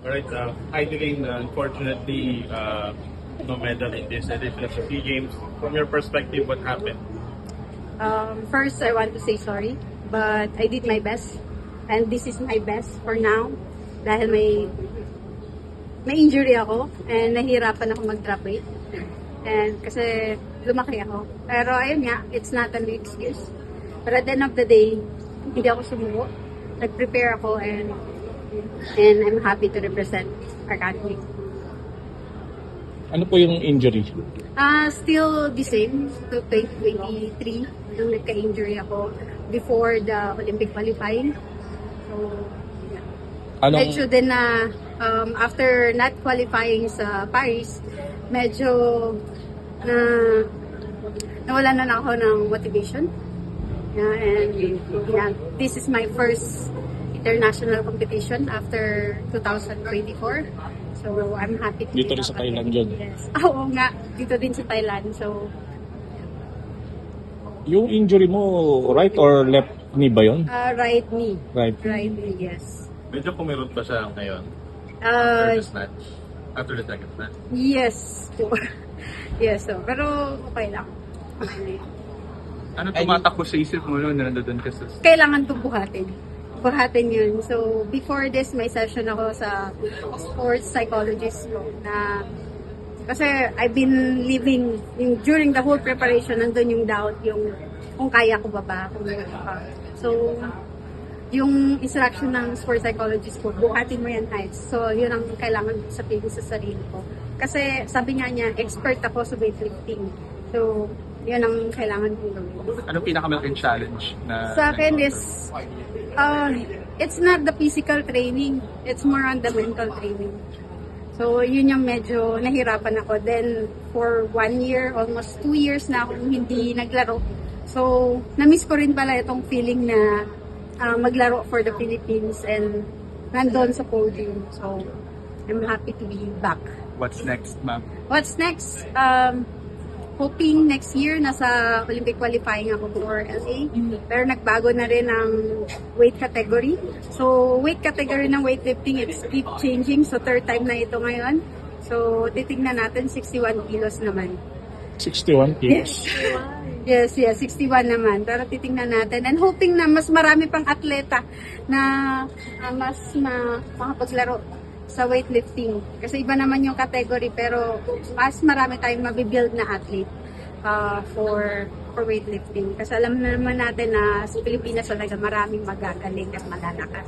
Alright, Idling, unfortunately, no medal in this edition of the SEA Games. From your perspective, what happened? First, I want to say sorry, but I did my best. And this is my best for now. Dahil may injury ako and nahihirapan ako mag-drop weight. And kasi lumaki ako. Pero ayun nga, it's not an excuse. But at the end of the day, hindi ako sumuko. Nag-prepare ako and I'm happy to represent our country. Ano po yung injury? Still the same to 2023 nung nagka-injury ako before the Olympic qualifying. So, yeah. Medyo din na after not qualifying sa Paris, medyo nawala na ako ng motivation. Yeah, and yeah, this is my first international competition after 2024. So, I'm happy to Dito rin sa Thailand yun? Yes. Oo nga, dito din sa Thailand. So, yung injury mo, right or left knee ba yun? right knee. Right. Right knee, yes. Medyo pumirot pa siya ngayon after the snatch. After the second snatch. Yes. Yes, so, pero okay lang. Okay. Ano tumatakbo sa isip mo noon na nandoon ka sa... Kailangan itong buhatin. Buhatin yun. So, before this, may session ako sa sports psychologist ko na kasi I've been living during the whole preparation, nandun yung doubt, yung kung kaya ko ba, kung kaya pa. So, yung instruction ng sports psychologist ko, buhatin mo yan heights. So, yun ang kailangan sabihin sa sarili ko. Kasi sabi nga niya, expert ako sa weightlifting. So, yun ang kailangan kong gawin. Anong pinakamalaking challenge na... Sa akin is, it's not the physical training. It's more on the mental training. So, yun yung medyo nahirapan ako. Then, for 1 year, almost 2 years na akong hindi naglaro. So, na-miss ko rin pala itong feeling na maglaro for the Philippines and nandun sa podium. So, I'm happy to be back. What's next, ma'am? What's next? Hoping next year nasa Olympic qualifying ako for LA. Pero nagbago na rin ang weight category. So, weight category ng weightlifting, it's keep changing. So, third time na ito ngayon. So, titignan natin 61 kilos naman. 61 kilos? Yes, 61 naman. Pero titingnan natin. And hoping na mas marami pang atleta na mas makapaglaro sa weightlifting. Kasi iba naman yung category pero mas marami tayong mabibuild na athlete for weightlifting. Kasi alam na naman natin na sa Pilipinas talaga maraming magagaling at malalakas.